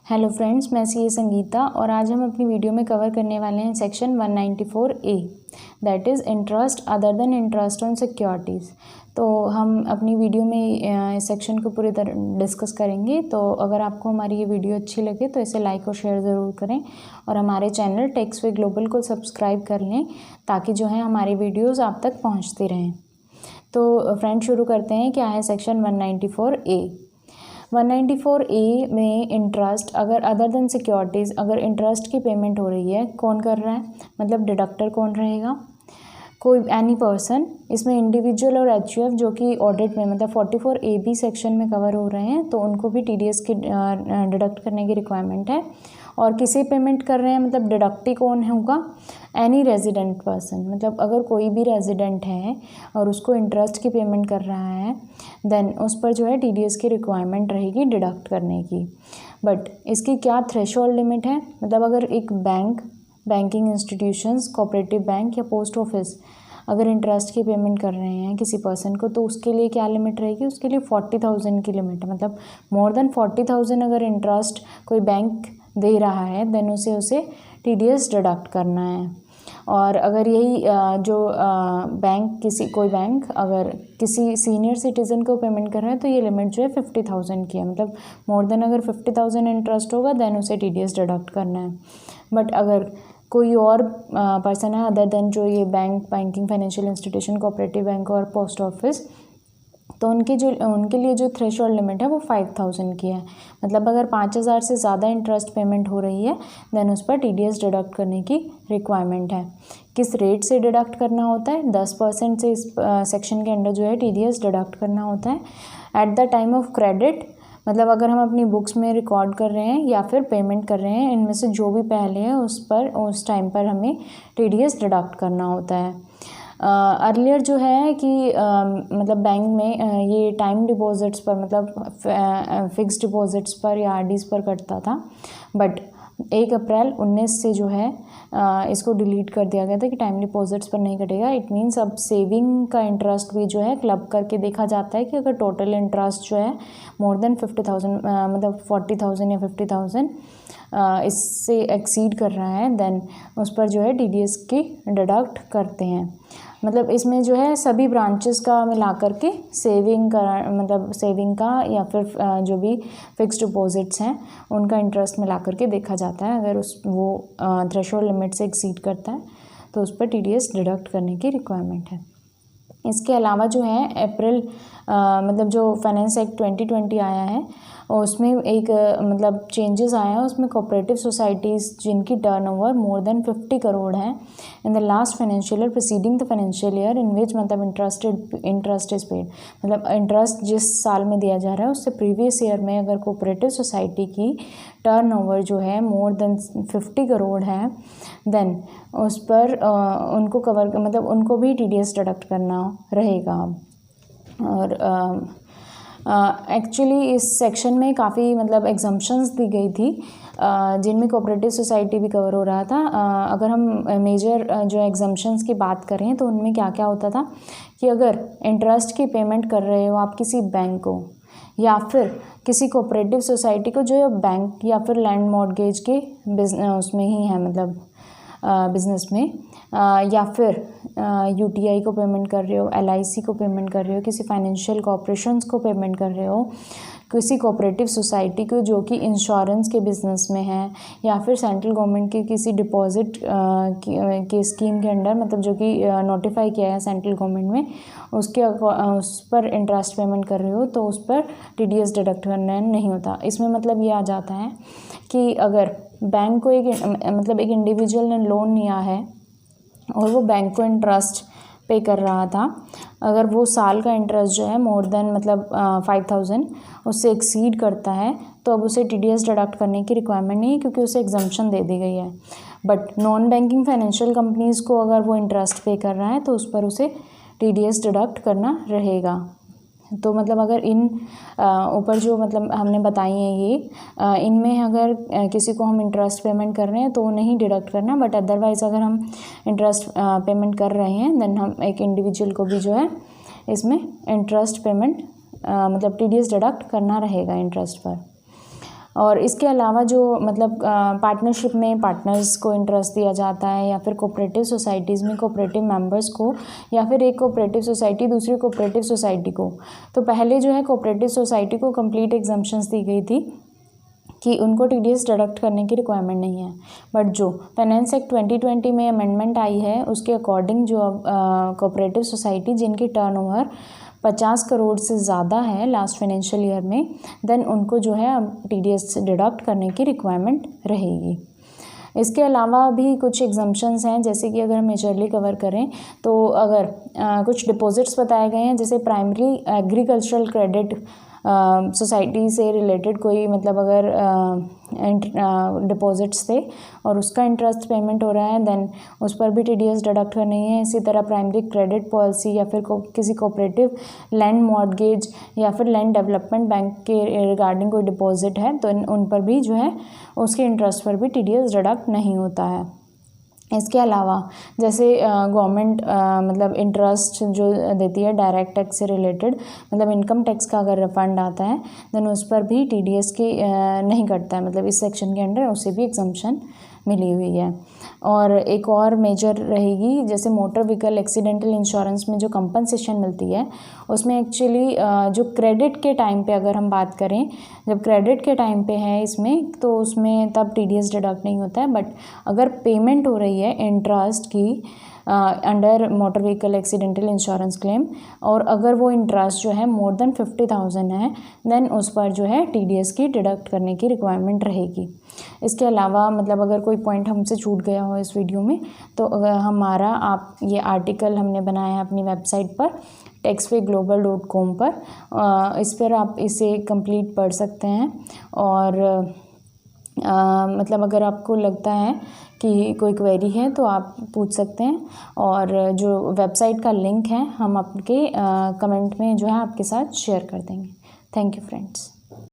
Hello friends, मैं सी ए संगीता और आज हम अपनी वीडियो में कवर करने वाले हैं section 194A that is interest other than interest on securities. तो हम अपनी वीडियो में इस सेक्शन को पूरी तरह डिस्कस करेंगे। तो अगर आपको हमारी ये वीडियो अच्छी लगे तो इसे लाइक और शेयर ज़रूर करें और हमारे चैनल टेक्स वे ग्लोबल को सब्सक्राइब कर लें ताकि जो है हमारी वीडियोज़ आप तक पहुँचती रहें। तो फ्रेंड्स, शुरू करते हैं। क्या है सेक्शन 194A। 194A में इंटरेस्ट अगर अदर देन सिक्योरिटीज़, अगर इंटरेस्ट की पेमेंट हो रही है, कौन कर रहा है, मतलब डिडक्टर कौन रहेगा, कोई एनी पर्सन। इसमें इंडिविजुअल और एचयूएफ जो कि ऑडिट में मतलब 44AB सेक्शन में कवर हो रहे हैं, तो उनको भी टीडीएस की डिडक्ट करने की रिक्वायरमेंट है। और किसी पेमेंट कर रहे हैं मतलब डिडक्टी कौन होगा, एनी रेजिडेंट पर्सन, मतलब अगर कोई भी रेजिडेंट है और उसको इंटरेस्ट की पेमेंट कर रहा है देन उस पर जो है टीडीएस की रिक्वायरमेंट रहेगी डिडक्ट करने की। बट इसकी क्या थ्रेशोल्ड लिमिट है, मतलब अगर एक bank, banking institutions, cooperative bank या पोस्ट ऑफिस अगर इंटरेस्ट की पेमेंट कर रहे हैं किसी पर्सन को, तो उसके लिए क्या लिमिट रहेगी, उसके लिए 40,000 की लिमिट है। मतलब मोर देन 40,000 अगर इंटरेस्ट कोई बैंक दे रहा है देन उसे टीडीएस डिडक्ट करना है। और अगर यही जो बैंक कोई बैंक अगर किसी सीनियर सिटीज़न को पेमेंट कर रहा है तो ये लिमिट जो है 50,000 की है। मतलब मोर देन अगर 50,000 इंटरेस्ट होगा देन उसे टीडीएस डिडक्ट करना है। बट अगर कोई और पर्सन है अदर देन जो ये bank, banking financial institution, cooperative bank और पोस्ट ऑफिस, तो उनके लिए जो थ्रेशोल्ड लिमिट है वो 5,000 की है। मतलब अगर 5,000 से ज़्यादा इंटरेस्ट पेमेंट हो रही है देन उस पर टीडीएस डिडक्ट करने की रिक्वायरमेंट है। किस रेट से डिडक्ट करना होता है, 10% से इस सेक्शन के अंडर जो है टीडीएस डिडक्ट करना होता है at the time of credit. मतलब अगर हम अपनी बुक्स में रिकॉर्ड कर रहे हैं या फिर पेमेंट कर रहे हैं, इनमें से जो भी पहले है उस टाइम पर हमें टीडीएस डिडक्ट करना होता है। अर्लियर जो है कि मतलब बैंक में ये टाइम डिपॉजिट्स पर, मतलब फिक्स डिपॉजिट्स पर या आरडीज़ पर कटता था। बट 1 अप्रैल 19 से जो है इसको डिलीट कर दिया गया था कि टाइम डिपॉजिट्स पर नहीं कटेगा। इट मीन्स अब सेविंग का इंटरेस्ट भी जो है क्लब करके देखा जाता है कि अगर टोटल इंटरेस्ट जो है मोर देन 50,000 मतलब 40,000 या 50,000 इससे एक्सीड कर रहा है देन उस पर जो है टीडीएस की डिडक्ट करते हैं। मतलब इसमें जो है सभी ब्रांचेस का मिला करके सेविंग का या फिर जो भी फिक्स्ड डिपॉजिट्स हैं उनका इंटरेस्ट मिला करके देखा जाता है। अगर वो थ्रेशोल्ड लिमिट से एक्सीड करता है तो उस पर टीडीएस डिडक्ट करने की रिक्वायरमेंट है। इसके अलावा जो है अप्रैल मतलब जो फाइनेंस एक्ट 2020 आया है उसमें एक मतलब चेंजेस आया है। उसमें कोऑपरेटिव सोसाइटीज़ जिनकी टर्नओवर मोर देन 50 करोड़ है in the last financial year preceding the financial year in which मतलब इंटरेस्ट इज पेड, मतलब इंटरेस्ट जिस साल में दिया जा रहा है उससे प्रीवियस ईयर में अगर कोऑपरेटिव सोसाइटी की टर्नओवर जो है मोर देन 50 करोड़ है देन उस पर उनको कवर मतलब उनको भी टीडीएस डिडक्ट करना रहेगा। और एक्चुअली इस सेक्शन में काफ़ी मतलब एग्जम्पशंस दी गई थी जिनमें कोऑपरेटिव सोसाइटी भी कवर हो रहा था। अगर हम मेजर जो एग्जम्पशंस की बात करें तो उनमें क्या क्या होता था कि अगर इंटरेस्ट की पेमेंट कर रहे हो आप किसी बैंक को या फिर किसी कोऑपरेटिव सोसाइटी को जो बैंक या फिर लैंड मॉर्गेज के उसमें ही है, मतलब बिज़नेस में, या फिर यूटीआई को पेमेंट कर रहे हो, एलआईसी को पेमेंट कर रहे हो, किसी फाइनेंशियल कॉर्पोरेशंस को पेमेंट कर रहे हो, किसी कोऑपरेटिव सोसाइटी को जो कि इंश्योरेंस के बिज़नेस में है, या फिर सेंट्रल गवर्नमेंट की किसी डिपॉजिट की स्कीम के अंडर, मतलब जो कि नोटिफाई किया है सेंट्रल गवर्नमेंट में, उस पर इंटरेस्ट पेमेंट कर रहे हो तो उस पर टीडीएस डिडक्ट करना नहीं होता। इसमें मतलब ये आ जाता है कि अगर बैंक को एक इंडिविजुअल ने लोन लिया है और वो बैंक को इंटरेस्ट पे कर रहा था, अगर वो साल का इंटरेस्ट जो है मोर देन मतलब 5,000 उससे एक्सीड करता है तो अब उसे टीडीएस डिडक्ट करने की रिक्वायरमेंट नहीं है क्योंकि उसे एग्जम्पशन दे दी गई है। But non banking financial companies को अगर वो इंटरेस्ट पे कर रहा है तो उस पर उसे टीडीएस डिडक्ट करना रहेगा। तो मतलब अगर इन ऊपर जो मतलब हमने बताई हैं ये इनमें अगर किसी को हम इंटरेस्ट पेमेंट कर रहे हैं तो नहीं डिडक्ट करना, बट अदरवाइज़ अगर हम इंटरेस्ट पेमेंट कर रहे हैं देन हम एक इंडिविजुअल को भी जो है इसमें इंटरेस्ट पेमेंट मतलब टीडीएस डिडक्ट करना रहेगा इंटरेस्ट पर। और इसके अलावा जो मतलब पार्टनरशिप में पार्टनर्स को इंटरेस्ट दिया जाता है, या फिर कोऑपरेटिव सोसाइटीज़ में कोऑपरेटिव मेंबर्स को, या फिर एक कोऑपरेटिव सोसाइटी दूसरी कोऑपरेटिव सोसाइटी को। तो पहले जो है कोऑपरेटिव सोसाइटी को कंप्लीट एग्जम्पशंस दी गई थी कि उनको टीडीएस डिडक्ट करने की रिक्वायरमेंट नहीं है, बट जो फाइनेंस एक्ट 2020 में अमेंडमेंट आई है उसके अकॉर्डिंग जो कोऑपरेटिव सोसाइटी जिनकी टर्नओवर 50 करोड़ से ज़्यादा है लास्ट फाइनेंशियल ईयर में, देन उनको जो है अब टीडीएस डिडक्ट करने की रिक्वायरमेंट रहेगी। इसके अलावा भी कुछ एग्जम्पशंस हैं, जैसे कि अगर मेजरली कवर करें तो अगर कुछ डिपॉजिट्स बताए गए हैं, जैसे प्राइमरी एग्रीकल्चरल क्रेडिट सोसाइटी से रिलेटेड कोई मतलब अगर डिपॉजिट्स थे और उसका इंटरेस्ट पेमेंट हो रहा है, देन उस पर भी टीडीएस डिडक्ट करनी है। इसी तरह प्राइमरी क्रेडिट पॉलिसी या फिर किसी कोऑपरेटिव लैंड मॉर्गेज या फिर लैंड डेवलपमेंट बैंक के रिगार्डिंग कोई डिपॉजिट है तो उन पर भी जो है उसके इंटरेस्ट पर भी टीडीएस डिडक्ट नहीं होता है। इसके अलावा जैसे गवर्नमेंट मतलब इंटरेस्ट जो देती है डायरेक्ट टैक्स से रिलेटेड, मतलब इनकम टैक्स का अगर रिफंड आता है देन उस पर भी टीडीएस की नहीं कटता है, मतलब इस सेक्शन के अंडर उसे भी एग्जम्पशन मिली हुई है। और एक और मेजर रहेगी, जैसे मोटर व्हीकल एक्सीडेंटल इंश्योरेंस में जो कंपनसेशन मिलती है उसमें एक्चुअली जो क्रेडिट के टाइम पे अगर हम बात करें, जब क्रेडिट के टाइम पे है इसमें तो उसमें तब टीडीएस डिडक्ट नहीं होता है, बट अगर पेमेंट हो रही है इंटरेस्ट की under motor vehicle accidental insurance claim और अगर वो इंटरेस्ट जो है मोर देन 50,000 है देन उस पर जो है टीडीएस की डिडक्ट करने की रिक्वायरमेंट रहेगी। इसके अलावा मतलब अगर कोई पॉइंट हमसे छूट गया हो इस वीडियो में तो हमारा आप ये आर्टिकल हमने बनाया है अपनी वेबसाइट पर taxpayglobal.com पर, इस पर आप इसे कंप्लीट पढ़ सकते हैं। और मतलब अगर आपको लगता है कि कोई क्वेरी है तो आप पूछ सकते हैं, और जो वेबसाइट का लिंक है हम आपके कमेंट में जो है आपके साथ शेयर कर देंगे। Thank you friends.